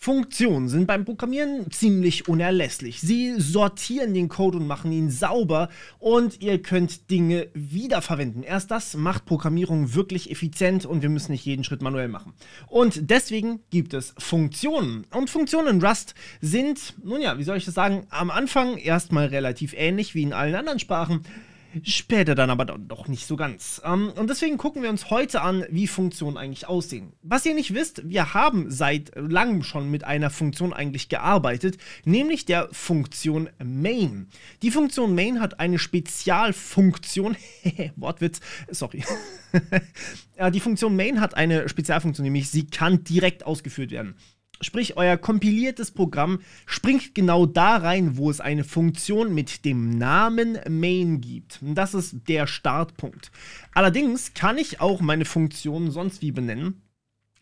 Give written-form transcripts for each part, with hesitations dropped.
Funktionen sind beim Programmieren ziemlich unerlässlich. Sie sortieren den Code und machen ihn sauber und ihr könnt Dinge wiederverwenden. Erst das macht Programmierung wirklich effizient und wir müssen nicht jeden Schritt manuell machen. Und deswegen gibt es Funktionen. Und Funktionen in Rust sind, nun ja, wie soll ich das sagen, am Anfang erstmal relativ ähnlich wie in allen anderen Sprachen. Später dann aber doch nicht so ganz. Und deswegen gucken wir uns heute an, wie Funktionen eigentlich aussehen. Was ihr nicht wisst, wir haben seit langem schon mit einer Funktion eigentlich gearbeitet, nämlich der Funktion Main. Die Funktion Main hat eine Spezialfunktion, Wortwitz, sorry. Die Funktion Main hat eine Spezialfunktion, nämlich sie kann direkt ausgeführt werden. Sprich, euer kompiliertes Programm springt genau da rein, wo es eine Funktion mit dem Namen Main gibt. Und das ist der Startpunkt. Allerdings kann ich auch meine Funktion sonst wie benennen.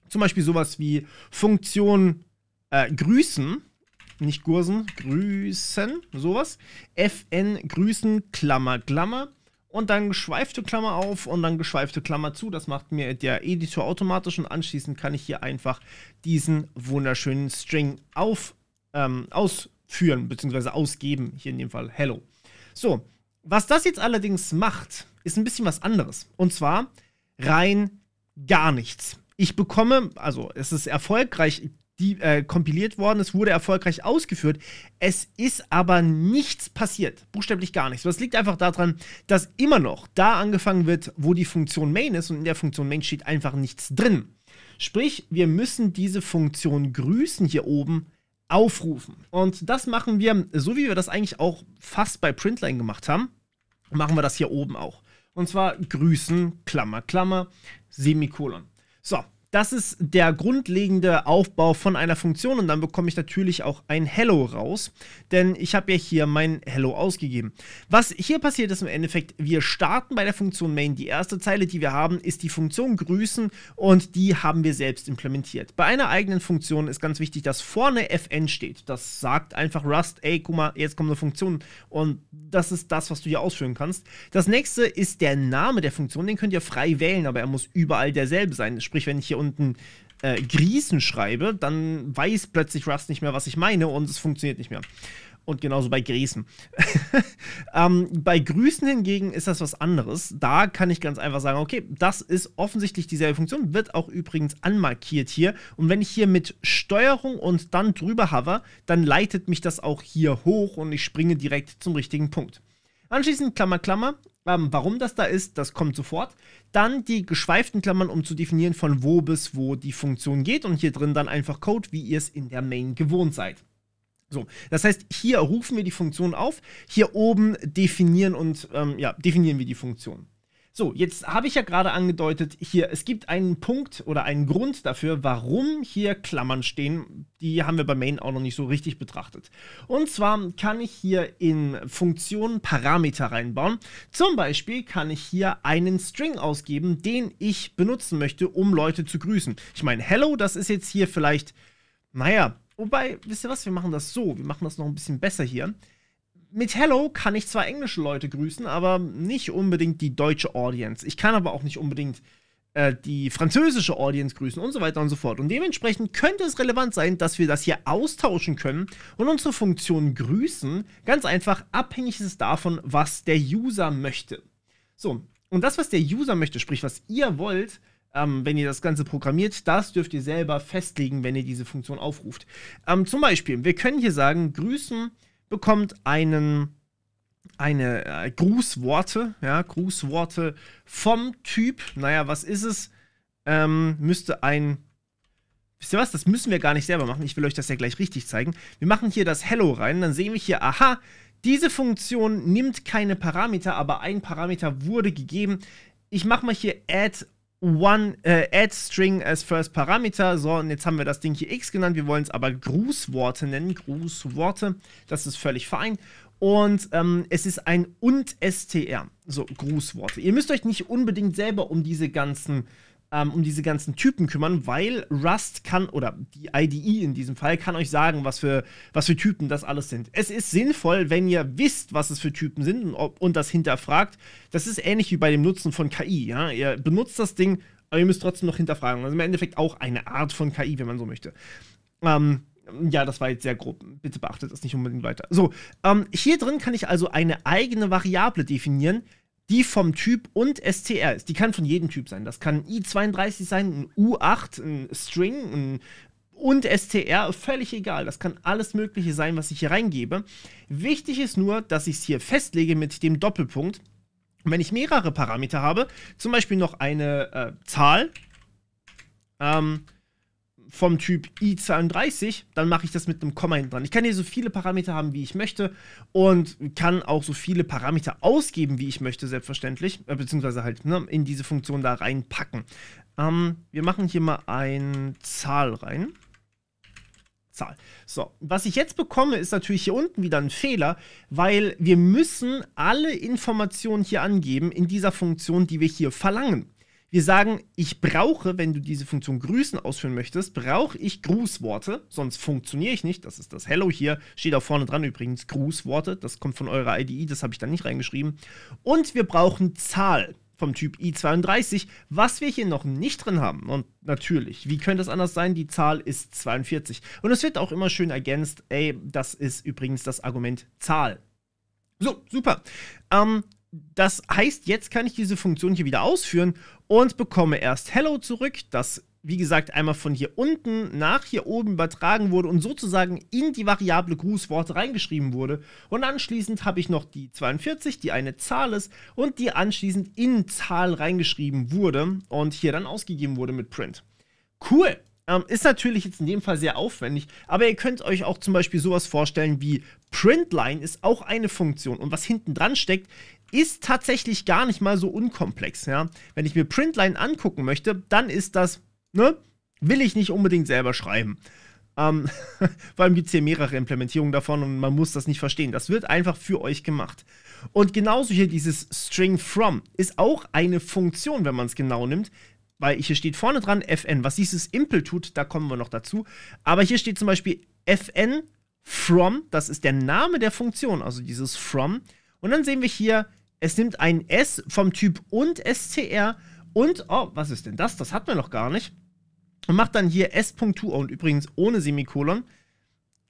Zum Beispiel sowas wie Funktion grüßen, nicht Gursen, grüßen, sowas. fn grüßen, Klammer, Klammer. Und dann geschweifte Klammer auf und dann geschweifte Klammer zu. Das macht mir der Editor automatisch und anschließend kann ich hier einfach diesen wunderschönen String ausführen bzw. ausgeben. Hier in dem Fall Hello. So, was das jetzt allerdings macht, ist ein bisschen was anderes. Und zwar rein gar nichts. Ich bekomme, also es ist erfolgreich kompiliert worden, es wurde erfolgreich ausgeführt, es ist aber nichts passiert, buchstäblich gar nichts. Das liegt einfach daran, dass immer noch da angefangen wird, wo die Funktion Main ist und in der Funktion Main steht einfach nichts drin. Sprich, wir müssen diese Funktion grüßen hier oben aufrufen. Und das machen wir, so wie wir das eigentlich auch fast bei Println gemacht haben, machen wir das hier oben auch. Und zwar grüßen, Klammer, Klammer, Semikolon. So. Das ist der grundlegende Aufbau von einer Funktion und dann bekomme ich natürlich auch ein Hello raus, denn ich habe ja hier mein Hello ausgegeben. Was hier passiert ist im Endeffekt, wir starten bei der Funktion Main. Die erste Zeile, die wir haben, ist die Funktion grüßen und die haben wir selbst implementiert. Bei einer eigenen Funktion ist ganz wichtig, dass vorne fn steht. Das sagt einfach Rust, ey, guck mal, jetzt kommt eine Funktion und das ist das, was du hier ausführen kannst. Das nächste ist der Name der Funktion, den könnt ihr frei wählen, aber er muss überall derselbe sein. Sprich, wenn ich hier unten Grießen schreibe, dann weiß plötzlich Rust nicht mehr, was ich meine und es funktioniert nicht mehr. Und genauso bei Grießen. Bei Grüßen hingegen ist das was anderes. Da kann ich ganz einfach sagen, okay, das ist offensichtlich dieselbe Funktion, wird auch übrigens anmarkiert hier. Und wenn ich hier mit Steuerung und dann drüber hover, dann leitet mich das auch hier hoch und ich springe direkt zum richtigen Punkt. Anschließend Klammer, Klammer. Warum das da ist, das kommt sofort. Dann die geschweiften Klammern, um zu definieren, von wo bis wo die Funktion geht. Und hier drin dann einfach Code, wie ihr es in der Main gewohnt seid. So, das heißt, hier rufen wir die Funktion auf. Hier oben definieren wir die Funktion. So, jetzt habe ich ja gerade angedeutet, hier, es gibt einen Punkt oder einen Grund dafür, warum hier Klammern stehen. Die haben wir bei Main auch noch nicht so richtig betrachtet. Und zwar kann ich hier in Funktionen Parameter reinbauen. Zum Beispiel kann ich hier einen String ausgeben, den ich benutzen möchte, um Leute zu grüßen. Ich meine, Hello, das ist jetzt hier vielleicht, naja, wobei, wisst ihr was, wir machen das so. Wir machen das noch ein bisschen besser hier. Mit Hello kann ich zwar englische Leute grüßen, aber nicht unbedingt die deutsche Audience. Ich kann aber auch nicht unbedingt die französische Audience grüßen und so weiter und so fort. Und dementsprechend könnte es relevant sein, dass wir das hier austauschen können und unsere Funktion grüßen ganz einfach abhängig ist davon, was der User möchte. So, und das, was der User möchte, sprich, was ihr wollt, wenn ihr das Ganze programmiert, das dürft ihr selber festlegen, wenn ihr diese Funktion aufruft. Zum Beispiel, wir können hier sagen, grüßen bekommt eine Grußworte, ja, Grußworte vom Typ, naja, was ist es? Müsste wisst ihr was, das müssen wir gar nicht selber machen, ich will euch das ja gleich richtig zeigen. Wir machen hier das Hello rein, dann sehen wir hier, aha, diese Funktion nimmt keine Parameter, aber ein Parameter wurde gegeben. Ich mache mal hier add string as first parameter. So, und jetzt haben wir das Ding hier x genannt. Wir wollen es aber Grußworte nennen. Grußworte, das ist völlig fein. Und es ist ein und str. So, Grußworte. Ihr müsst euch nicht unbedingt selber um diese ganzen Typen kümmern, weil Rust kann, oder die IDE in diesem Fall, kann euch sagen, was für Typen das alles sind. Es ist sinnvoll, wenn ihr wisst, was es für Typen sind und das hinterfragt. Das ist ähnlich wie bei dem Nutzen von KI. Ja? Ihr benutzt das Ding, aber ihr müsst trotzdem noch hinterfragen. Also im Endeffekt auch eine Art von KI, wenn man so möchte. Ja, das war jetzt sehr grob. Bitte beachtet das nicht unbedingt weiter. So, hier drin kann ich also eine eigene Variable definieren, die vom Typ und str ist. Die kann von jedem Typ sein. Das kann ein i32 sein, ein U8, ein String, ein und str, völlig egal. Das kann alles Mögliche sein, was ich hier reingebe. Wichtig ist nur, dass ich es hier festlege mit dem Doppelpunkt. Und wenn ich mehrere Parameter habe, zum Beispiel noch eine Zahl vom Typ i32, dann mache ich das mit einem Komma hinten dran. Ich kann hier so viele Parameter haben, wie ich möchte und kann auch so viele Parameter ausgeben, wie ich möchte, selbstverständlich, beziehungsweise halt in diese Funktion da reinpacken. Wir machen hier mal eine Zahl rein. Zahl. So, was ich jetzt bekomme, ist natürlich hier unten wieder ein Fehler, weil wir müssen alle Informationen hier angeben in dieser Funktion, die wir hier verlangen. Wir sagen, ich brauche, wenn du diese Funktion Grüßen ausführen möchtest, brauche ich Grußworte, sonst funktioniere ich nicht. Das ist das Hello hier, steht auch vorne dran übrigens, Grußworte. Das kommt von eurer IDE, das habe ich dann nicht reingeschrieben. Und wir brauchen Zahl vom Typ i32, was wir hier noch nicht drin haben. Und natürlich, wie könnte es anders sein? Die Zahl ist 42. Und es wird auch immer schön ergänzt, ey, das ist übrigens das Argument Zahl. So, super. Das heißt, jetzt kann ich diese Funktion hier wieder ausführen und bekomme erst Hello zurück, das, wie gesagt, einmal von hier unten nach hier oben übertragen wurde und sozusagen in die Variable Grußworte reingeschrieben wurde. Und anschließend habe ich noch die 42, die eine Zahl ist und die anschließend in Zahl reingeschrieben wurde und hier dann ausgegeben wurde mit Print. Cool! Ist natürlich jetzt in dem Fall sehr aufwendig, aber ihr könnt euch auch zum Beispiel sowas vorstellen wie Printline ist auch eine Funktion und was hinten dran steckt, ist tatsächlich gar nicht mal so unkomplex. Ja? Wenn ich mir Printline angucken möchte, dann ist das, will ich nicht unbedingt selber schreiben. Vor allem gibt es hier mehrere Implementierungen davon und man muss das nicht verstehen. Das wird einfach für euch gemacht. Und genauso hier dieses String from ist auch eine Funktion, wenn man es genau nimmt, weil hier steht vorne dran fn. Was dieses Impl tut, da kommen wir noch dazu. Aber hier steht zum Beispiel fn from, das ist der Name der Funktion, also dieses from. Und dann sehen wir hier, es nimmt ein S vom Typ und str und, oh, was ist denn das? Das hatten wir noch gar nicht. Und macht dann hier s.to und übrigens ohne Semikolon.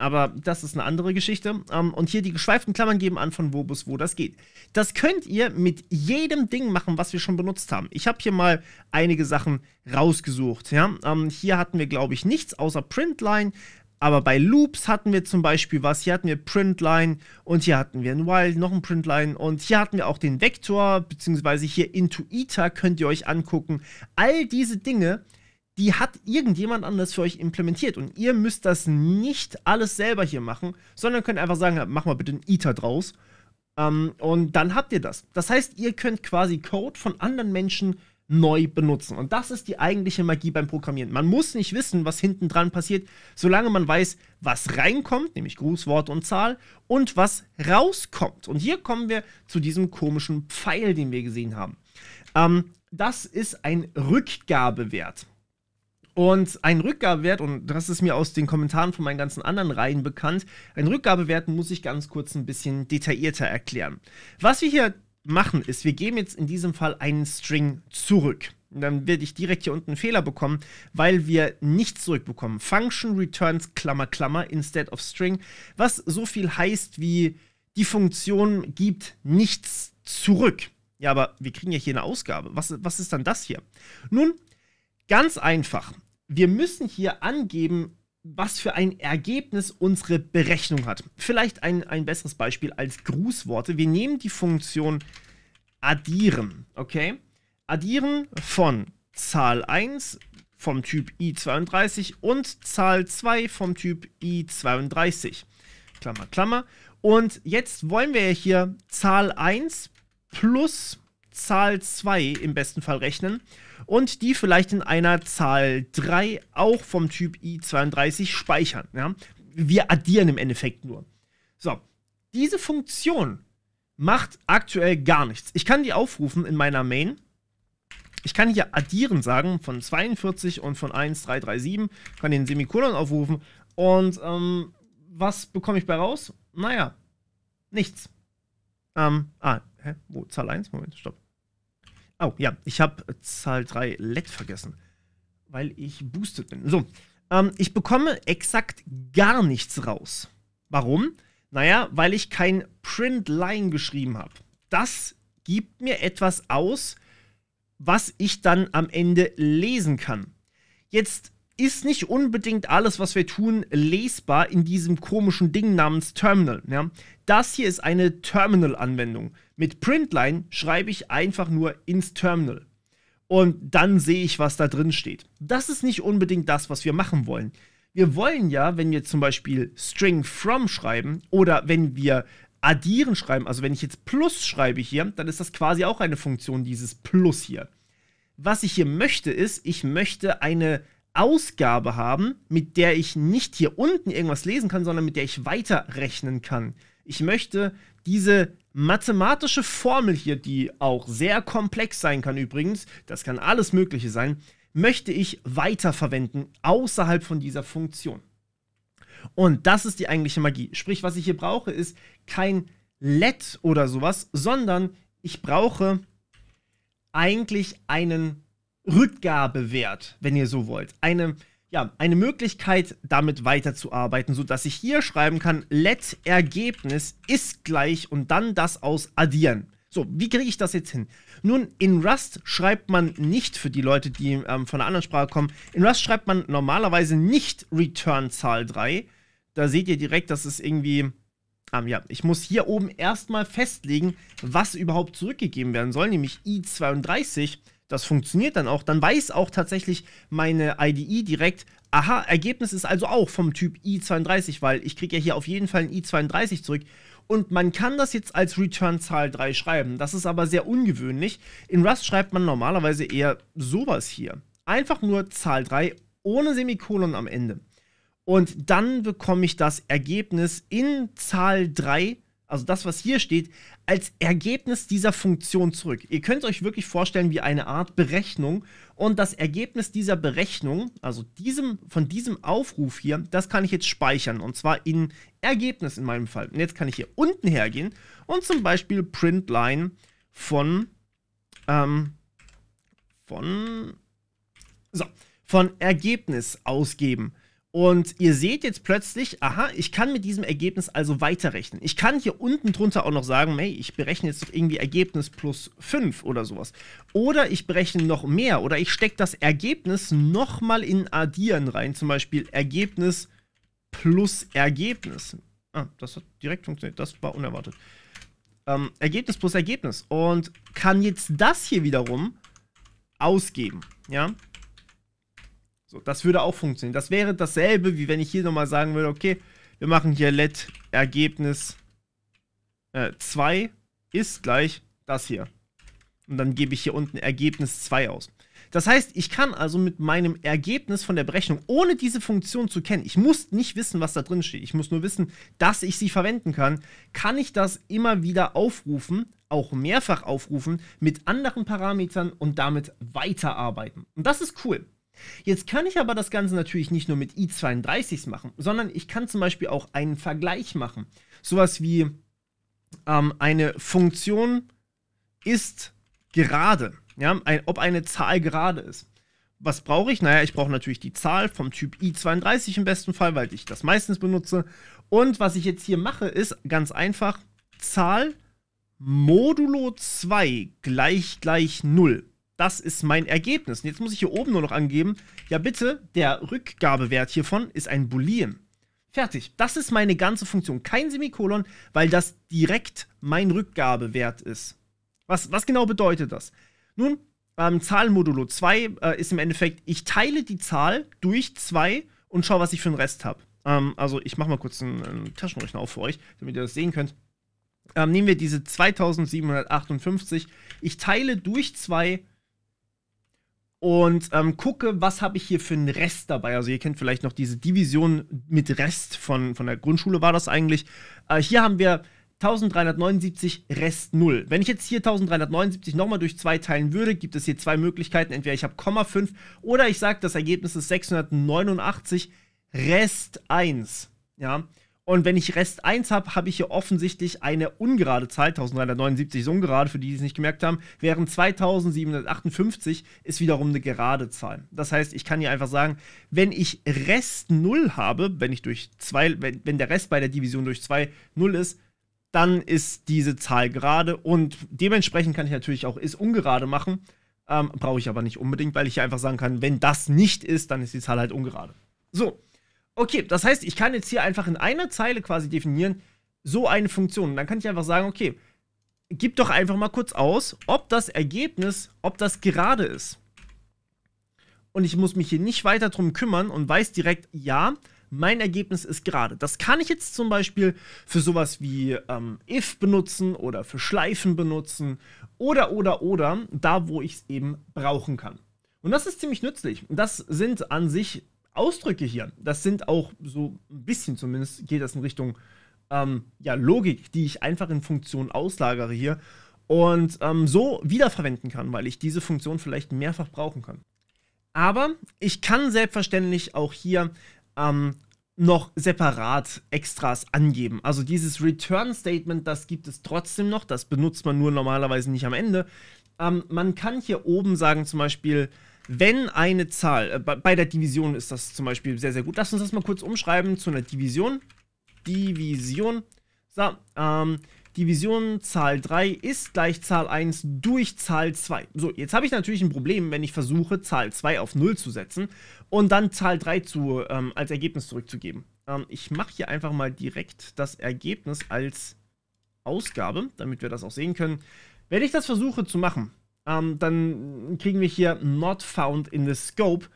Aber das ist eine andere Geschichte. Und hier die geschweiften Klammern geben an, von wo bis wo das geht. Das könnt ihr mit jedem Ding machen, was wir schon benutzt haben. Ich habe hier mal einige Sachen rausgesucht. Ja? Hier hatten wir, glaube ich, nichts außer Printline. Aber bei Loops hatten wir zum Beispiel was. Hier hatten wir Printline und hier hatten wir ein While, noch ein Printline. Und hier hatten wir auch den Vektor, beziehungsweise hier Intuiter könnt ihr euch angucken. All diese Dinge, die hat irgendjemand anders für euch implementiert. Und ihr müsst das nicht alles selber hier machen, sondern könnt einfach sagen, mach mal bitte ein Iter draus. Und dann habt ihr das. Das heißt, ihr könnt quasi Code von anderen Menschen neu benutzen. Und das ist die eigentliche Magie beim Programmieren. Man muss nicht wissen, was hinten dran passiert, solange man weiß, was reinkommt, nämlich Grußwort und Zahl, und was rauskommt. Und hier kommen wir zu diesem komischen Pfeil, den wir gesehen haben. Das ist ein Rückgabewert. Und ein Rückgabewert, und das ist mir aus den Kommentaren von meinen ganzen anderen Reihen bekannt, ein Rückgabewert muss ich ganz kurz ein bisschen detaillierter erklären. Was wir hier machen ist, wir geben jetzt in diesem Fall einen String zurück. Und dann werde ich direkt hier unten einen Fehler bekommen, weil wir nichts zurückbekommen. Function returns Klammer, Klammer instead of string, was so viel heißt wie, die Funktion gibt nichts zurück. Ja, aber wir kriegen ja hier eine Ausgabe. Was ist dann das hier? Nun, ganz einfach. Wir müssen hier angeben, was für ein Ergebnis unsere Berechnung hat. Vielleicht ein besseres Beispiel als Grußworte. Wir nehmen die Funktion addieren, okay? Addieren von Zahl 1 vom Typ i32 und Zahl 2 vom Typ i32. Klammer, Klammer. Und jetzt wollen wir hier Zahl 1 plus Zahl 2 im besten Fall rechnen und die vielleicht in einer Zahl 3 auch vom Typ i32 speichern. Ja? Wir addieren im Endeffekt nur. So, diese Funktion macht aktuell gar nichts. Ich kann die aufrufen in meiner Main. Ich kann hier addieren sagen von 42 und von 1337, kann den Semikolon aufrufen und was bekomme ich bei raus? Naja, nichts. Wo? Zahl 1? Moment, stopp. Oh, ja, ich habe Zahl 3 LED vergessen, weil ich boosted bin. So, ich bekomme exakt gar nichts raus. Warum? Naja, weil ich kein Printline geschrieben habe. Das gibt mir etwas aus, was ich dann am Ende lesen kann. Jetzt ist nicht unbedingt alles, was wir tun, lesbar in diesem komischen Ding namens Terminal. Ja? Das hier ist eine Terminal-Anwendung. Mit Printline schreibe ich einfach nur ins Terminal. Und dann sehe ich, was da drin steht. Das ist nicht unbedingt das, was wir machen wollen. Wir wollen ja, wenn wir zum Beispiel String from schreiben oder wenn wir addieren schreiben, also wenn ich jetzt Plus schreibe hier, dann ist das quasi auch eine Funktion, dieses Plus hier. Was ich hier möchte ist, ich möchte eine Ausgabe haben, mit der ich nicht hier unten irgendwas lesen kann, sondern mit der ich weiterrechnen kann. Ich möchte diese mathematische Formel hier, die auch sehr komplex sein kann übrigens, das kann alles Mögliche sein, möchte ich weiterverwenden außerhalb von dieser Funktion. Und das ist die eigentliche Magie. Sprich, was ich hier brauche, ist kein let oder sowas, sondern ich brauche eigentlich einen Rückgabewert, wenn ihr so wollt. Eine Möglichkeit, damit weiterzuarbeiten, sodass ich hier schreiben kann, let Ergebnis ist gleich und dann das aus addieren. So, wie kriege ich das jetzt hin? Nun, in Rust schreibt man nicht, für die Leute, die von einer anderen Sprache kommen, in Rust schreibt man normalerweise nicht Return Zahl 3. Da seht ihr direkt, dass es irgendwie, ich muss hier oben erstmal festlegen, was überhaupt zurückgegeben werden soll, nämlich i32. Das funktioniert dann auch. Dann weiß auch tatsächlich meine IDE direkt, aha, Ergebnis ist also auch vom Typ i32, weil ich kriege ja hier auf jeden Fall ein i32 zurück. Und man kann das jetzt als Return Zahl 3 schreiben. Das ist aber sehr ungewöhnlich. In Rust schreibt man normalerweise eher sowas hier. Einfach nur Zahl 3 ohne Semikolon am Ende. Und dann bekomme ich das Ergebnis in Zahl 3, also das, was hier steht, als Ergebnis dieser Funktion zurück. Ihr könnt euch wirklich vorstellen wie eine Art Berechnung. Und das Ergebnis dieser Berechnung, also von diesem Aufruf hier, das kann ich jetzt speichern. Und zwar in Ergebnis in meinem Fall. Und jetzt kann ich hier unten hergehen und zum Beispiel Printline von Ergebnis ausgeben. Und ihr seht jetzt plötzlich, aha, ich kann mit diesem Ergebnis also weiterrechnen. Ich kann hier unten drunter auch noch sagen, hey, ich berechne jetzt doch irgendwie Ergebnis plus 5 oder sowas. Oder ich berechne noch mehr oder ich stecke das Ergebnis nochmal in Addieren rein. Zum Beispiel Ergebnis plus Ergebnis. Das hat direkt funktioniert, das war unerwartet. Ergebnis plus Ergebnis. Und kann jetzt das hier wiederum ausgeben, ja. So, das würde auch funktionieren. Das wäre dasselbe, wie wenn ich hier nochmal sagen würde, okay, wir machen hier let Ergebnis 2 ist gleich das hier. Und dann gebe ich hier unten Ergebnis 2 aus. Das heißt, ich kann also mit meinem Ergebnis von der Berechnung, ohne diese Funktion zu kennen, ich muss nicht wissen, was da drin steht, ich muss nur wissen, dass ich sie verwenden kann ich das immer wieder aufrufen, auch mehrfach aufrufen, mit anderen Parametern und damit weiterarbeiten. Und das ist cool. Jetzt kann ich aber das Ganze natürlich nicht nur mit i32s machen, sondern ich kann zum Beispiel auch einen Vergleich machen. Sowas wie eine Funktion ist gerade, ja, ob eine Zahl gerade ist. Was brauche ich? Naja, ich brauche natürlich die Zahl vom Typ i32 im besten Fall, weil ich das meistens benutze. Und was ich jetzt hier mache, ist ganz einfach, Zahl modulo 2 gleich 0. Das ist mein Ergebnis. Und jetzt muss ich hier oben nur noch angeben, ja bitte, der Rückgabewert hiervon ist ein Boolean. Fertig. Das ist meine ganze Funktion. Kein Semikolon, weil das direkt mein Rückgabewert ist. Was genau bedeutet das? Nun, Zahl modulo 2 ist im Endeffekt, ich teile die Zahl durch 2 und schaue, was ich für einen Rest habe. Also ich mache mal kurz einen Taschenrechner auf für euch, damit ihr das sehen könnt. Nehmen wir diese 2758. Ich teile durch 2 und gucke, was habe ich hier für einen Rest dabei. Also ihr kennt vielleicht noch diese Division mit Rest von der Grundschule war das eigentlich. Hier haben wir 1379 Rest 0. Wenn ich jetzt hier 1379 nochmal durch 2 teilen würde, gibt es hier zwei Möglichkeiten. Entweder ich habe 0,5 oder ich sage, das Ergebnis ist 689 Rest 1. Ja? Und wenn ich Rest 1 habe, habe ich hier offensichtlich eine ungerade Zahl, 1379 ist ungerade, für die es nicht gemerkt haben, während 2758 ist wiederum eine gerade Zahl. Das heißt, ich kann hier einfach sagen, wenn ich Rest 0 habe, wenn der Rest bei der Division durch 2 0 ist, dann ist diese Zahl gerade und dementsprechend kann ich natürlich auch ist ungerade machen, brauche ich aber nicht unbedingt, weil ich hier einfach sagen kann, wenn das nicht ist, dann ist die Zahl halt ungerade. So. Okay, das heißt, ich kann jetzt hier einfach in einer Zeile quasi definieren, so eine Funktion. Und dann kann ich einfach sagen, okay, gib doch einfach mal kurz aus, ob das Ergebnis, ob das gerade ist. Und ich muss mich hier nicht weiter drum kümmern und weiß direkt, ja, mein Ergebnis ist gerade. Das kann ich jetzt zum Beispiel für sowas wie if benutzen oder für Schleifen benutzen oder, da wo ich es eben brauchen kann. Und das ist ziemlich nützlich. Das sind an sich Ausdrücke hier, das sind auch so ein bisschen zumindest, geht das in Richtung Logik, die ich einfach in Funktionen auslagere hier und so wiederverwenden kann, weil ich diese Funktion vielleicht mehrfach brauchen kann. Aber ich kann selbstverständlich auch hier noch separat Extras angeben. Also dieses Return-Statement, das gibt es trotzdem noch, das benutzt man nur normalerweise nicht am Ende. Man kann hier oben sagen zum Beispiel, wenn eine Zahl, bei der Division ist das zum Beispiel sehr, sehr gut. Lass uns das mal kurz umschreiben zu einer Division. So, Division Zahl 3 ist gleich Zahl 1 durch Zahl 2. So, jetzt habe ich natürlich ein Problem, wenn ich versuche, Zahl 2 auf 0 zu setzen und dann Zahl 3 als Ergebnis zurückzugeben. Ich mache hier einfach mal direkt das Ergebnis als Ausgabe, damit wir das auch sehen können. Wenn ich das versuche zu machen, dann kriegen wir hier not found in the scope,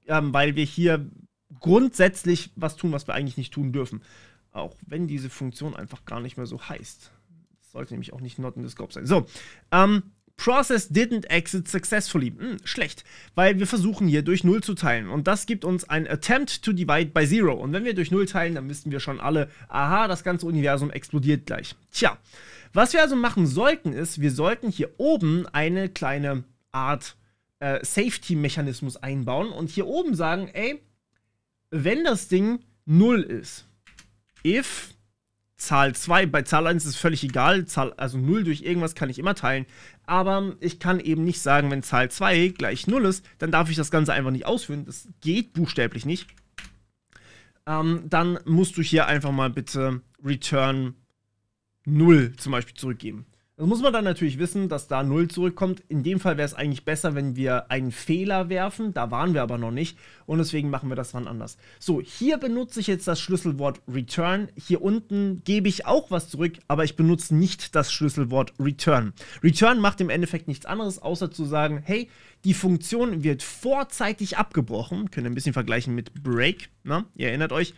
weil wir hier grundsätzlich was tun, was wir eigentlich nicht tun dürfen. Auch wenn diese Funktion einfach gar nicht mehr so heißt. Das sollte nämlich auch nicht not in the scope sein. So, process didn't exit successfully. Schlecht, weil wir versuchen hier durch 0 zu teilen. Und das gibt uns ein attempt to divide by 0. Und wenn wir durch 0 teilen, dann wissen wir schon alle, aha, das ganze Universum explodiert gleich. Tja. Was wir also machen sollten, ist, wir sollten hier oben eine kleine Art Safety-Mechanismus einbauen und hier oben sagen, ey, wenn das Ding 0 ist, if Zahl 2, bei Zahl 1 ist es völlig egal, also 0 durch irgendwas kann ich immer teilen, aber ich kann eben nicht sagen, wenn Zahl 2 gleich 0 ist, dann darf ich das Ganze einfach nicht ausführen, das geht buchstäblich nicht. Dann musst du hier einfach mal bitte return 0 zum Beispiel zurückgeben. Das muss man dann natürlich wissen, dass da 0 zurückkommt. In dem Fall wäre es eigentlich besser, wenn wir einen Fehler werfen. Da waren wir aber noch nicht. Und deswegen machen wir das dann anders. So, hier benutze ich jetzt das Schlüsselwort return. Hier unten gebe ich auch was zurück, aber ich benutze nicht das Schlüsselwort return. Return macht im Endeffekt nichts anderes, außer zu sagen, hey, die Funktion wird vorzeitig abgebrochen. Können wir ein bisschen vergleichen mit break. Na, ihr erinnert euch.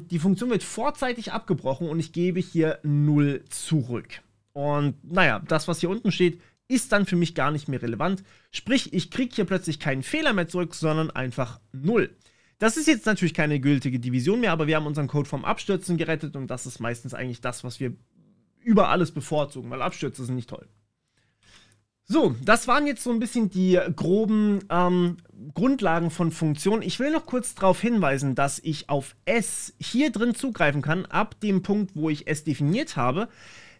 Die Funktion wird vorzeitig abgebrochen und ich gebe hier 0 zurück. Und naja, das, was hier unten steht, ist dann für mich gar nicht mehr relevant. Sprich, ich kriege hier plötzlich keinen Fehler mehr zurück, sondern einfach 0. Das ist jetzt natürlich keine gültige Division mehr, aber wir haben unseren Code vom Abstürzen gerettet und das ist meistens eigentlich das, was wir über alles bevorzugen, weil Abstürze sind nicht toll. So, das waren jetzt so ein bisschen die groben Grundlagen von Funktionen. Ich will noch kurz darauf hinweisen, dass ich auf S hier drin zugreifen kann, ab dem Punkt, wo ich S definiert habe,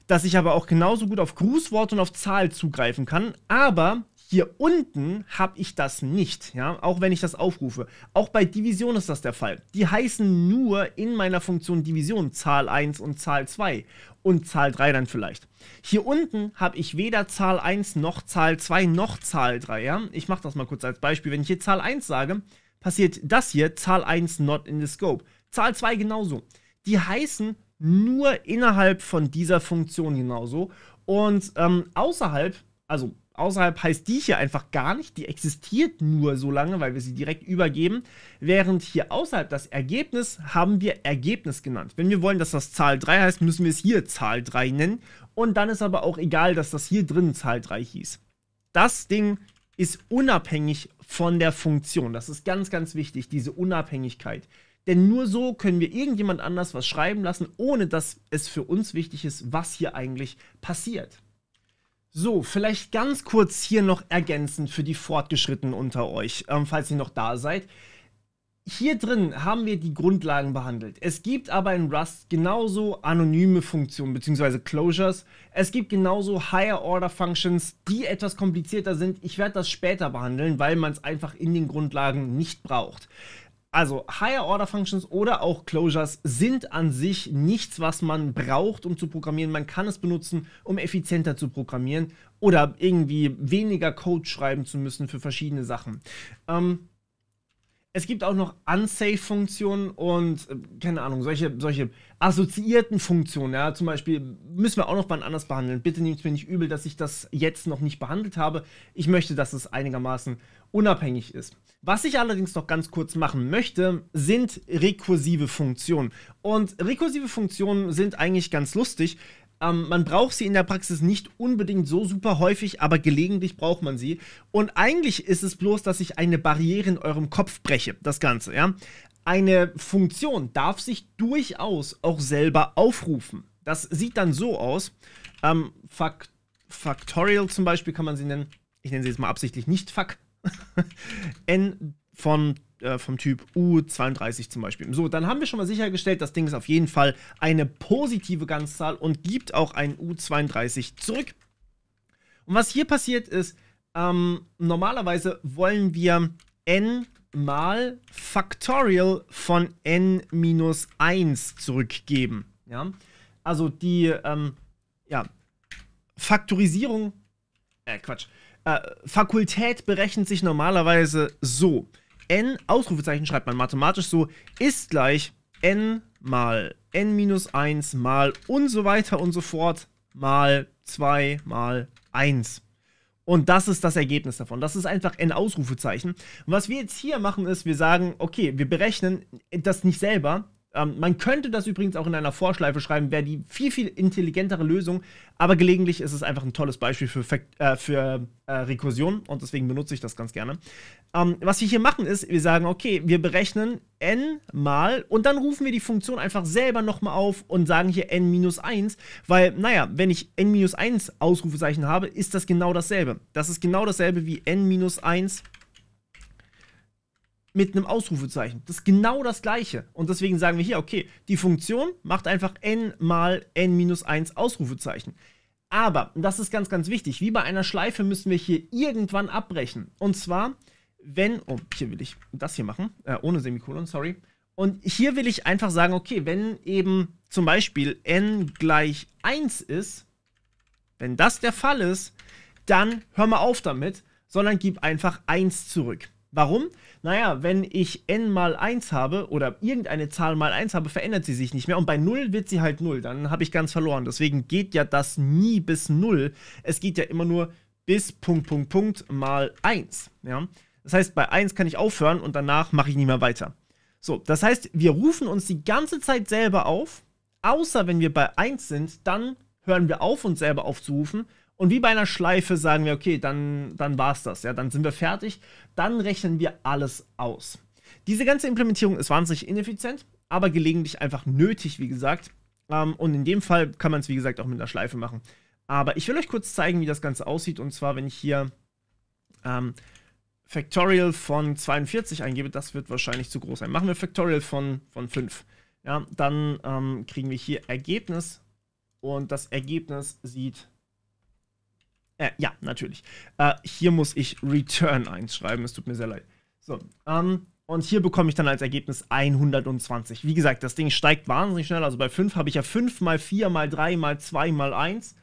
dass ich aber auch genauso gut auf Grußwort und auf Zahl zugreifen kann, aber hier unten habe ich das nicht, ja, auch wenn ich das aufrufe. Auch bei Division ist das der Fall. Die heißen nur in meiner Funktion Division Zahl 1 und Zahl 2 und Zahl 3 dann vielleicht. Hier unten habe ich weder Zahl 1 noch Zahl 2 noch Zahl 3, ja. Ich mache das mal kurz als Beispiel. Wenn ich hier Zahl 1 sage, passiert das hier, Zahl 1 not in the scope. Zahl 2 genauso. Die heißen nur innerhalb von dieser Funktion genauso und außerhalb heißt die hier einfach gar nicht, die existiert nur so lange, weil wir sie direkt übergeben, während hier außerhalb das Ergebnis haben wir Ergebnis genannt. Wenn wir wollen, dass das Zahl 3 heißt, müssen wir es hier Zahl 3 nennen und dann ist aber auch egal, dass das hier drin Zahl 3 hieß. Das Ding ist unabhängig von der Funktion, das ist ganz, ganz wichtig, diese Unabhängigkeit. Denn nur so können wir irgendjemand anders was schreiben lassen, ohne dass es für uns wichtig ist, was hier eigentlich passiert. So, vielleicht ganz kurz hier noch ergänzend für die Fortgeschrittenen unter euch, falls ihr noch da seid. hier drin haben wir die Grundlagen behandelt. Es gibt aber in Rust genauso anonyme Funktionen bzw. Closures. Es gibt genauso Higher-Order-Functions, die etwas komplizierter sind. Ich werde das später behandeln, weil man es einfach in den Grundlagen nicht braucht. Also Higher-Order-Functions oder auch Closures sind an sich nichts, was man braucht, um zu programmieren. Man kann es benutzen, um effizienter zu programmieren oder irgendwie weniger Code schreiben zu müssen für verschiedene Sachen. Es gibt auch noch Unsafe-Funktionen und, keine Ahnung, solche assoziierten Funktionen. Ja, zum Beispiel müssen wir auch noch mal anders behandeln. Bitte nehmt es mir nicht übel, dass ich das jetzt noch nicht behandelt habe. Ich möchte, dass es einigermaßen unabhängig ist. Was ich allerdings noch ganz kurz machen möchte, sind rekursive Funktionen. Und rekursive Funktionen sind eigentlich ganz lustig. Man braucht sie in der Praxis nicht unbedingt so super häufig, aber gelegentlich braucht man sie. Und eigentlich ist es bloß, dass ich eine Barriere in eurem Kopf breche, das Ganze, ja. Eine Funktion darf sich durchaus auch selber aufrufen. Das sieht dann so aus. Factorial zum Beispiel kann man sie nennen. Ich nenne sie jetzt mal absichtlich nicht Fuck. N vom Typ U32 zum Beispiel. So, dann haben wir schon mal sichergestellt, das Ding ist auf jeden Fall eine positive Ganzzahl und gibt auch ein U32 zurück. Und was hier passiert ist, normalerweise wollen wir n mal Factorial von n-1 zurückgeben. Ja? Also die Faktorisierung, Fakultät berechnet sich normalerweise so. N, Ausrufezeichen schreibt man mathematisch so, ist gleich n mal n-1 mal und so weiter und so fort mal 2 mal 1. Und das ist das Ergebnis davon. Das ist einfach n Ausrufezeichen. Und was wir jetzt hier machen ist, wir sagen, okay, wir berechnen das nicht selber. Man könnte das übrigens auch in einer Vorschleife schreiben, wäre die viel, viel intelligentere Lösung, aber gelegentlich ist es einfach ein tolles Beispiel für Rekursion und deswegen benutze ich das ganz gerne. Was wir hier machen ist, wir sagen, okay, wir berechnen n mal und dann rufen wir die Funktion einfach selber nochmal auf und sagen hier n-1, weil, naja, wenn ich n-1 Ausrufezeichen habe, ist das genau dasselbe. Das ist genau dasselbe wie n-1 mit einem Ausrufezeichen. Das ist genau das gleiche. Und deswegen sagen wir hier, okay, die Funktion macht einfach n mal n-1 Ausrufezeichen. Aber, das ist ganz, ganz wichtig, wie bei einer Schleife müssen wir hier irgendwann abbrechen. Und zwar, wenn, oh, hier will ich das hier machen, ohne Semikolon, sorry. Und hier will ich einfach sagen, okay, wenn eben zum Beispiel n gleich 1 ist, wenn das der Fall ist, dann hör mal auf damit, sondern gib einfach 1 zurück. Warum? Naja, wenn ich n mal 1 habe oder irgendeine Zahl mal 1 habe, verändert sie sich nicht mehr und bei 0 wird sie halt 0, dann habe ich ganz verloren. Deswegen geht ja das nie bis 0, es geht ja immer nur bis ... mal 1. Ja? Das heißt, bei 1 kann ich aufhören und danach mache ich nicht mehr weiter. So, das heißt, wir rufen uns die ganze Zeit selber auf, außer wenn wir bei 1 sind, dann hören wir auf, uns selber aufzurufen. Und wie bei einer Schleife sagen wir, okay, dann war es das, ja, dann sind wir fertig, dann rechnen wir alles aus. Diese ganze Implementierung ist wahnsinnig ineffizient, aber gelegentlich einfach nötig, wie gesagt. Und in dem Fall kann man es, wie gesagt, auch mit einer Schleife machen. Aber ich will euch kurz zeigen, wie das Ganze aussieht. Und zwar, wenn ich hier Factorial von 42 eingebe, das wird wahrscheinlich zu groß sein. Machen wir Factorial von 5. Ja, dann kriegen wir hier Ergebnis. Und das Ergebnis sieht... ja, natürlich. Hier muss ich Return 1 schreiben, es tut mir sehr leid. So, und hier bekomme ich dann als Ergebnis 120. Wie gesagt, das Ding steigt wahnsinnig schnell. Also bei 5 habe ich ja 5 mal 4 mal 3 mal 2 mal 1.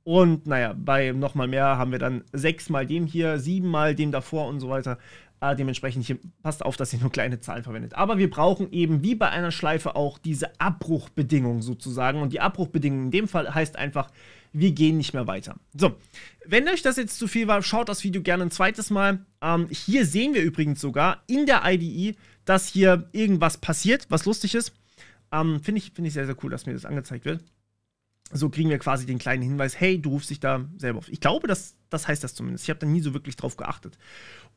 Und naja, bei nochmal mehr haben wir dann 6 mal dem hier, 7 mal dem davor und so weiter. Dementsprechend hier passt auf, dass ihr nur kleine Zahlen verwendet. Aber wir brauchen eben wie bei einer Schleife auch diese Abbruchbedingung sozusagen. Und die Abbruchbedingung in dem Fall heißt einfach, wir gehen nicht mehr weiter. So, wenn euch das jetzt zu viel war, schaut das Video gerne ein zweites Mal. Hier sehen wir übrigens sogar in der IDE, dass hier irgendwas passiert, was lustig ist. Finde ich sehr, sehr cool, dass mir das angezeigt wird. So kriegen wir quasi den kleinen Hinweis, hey, du rufst dich da selber auf. Ich glaube, das heißt das zumindest. Ich habe da nie so wirklich drauf geachtet.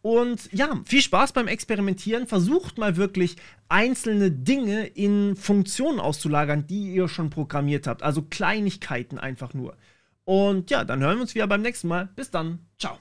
Und ja, viel Spaß beim Experimentieren. Versucht mal wirklich einzelne Dinge in Funktionen auszulagern, die ihr schon programmiert habt. Also Kleinigkeiten einfach nur. Und ja, dann hören wir uns wieder beim nächsten Mal. Bis dann. Ciao.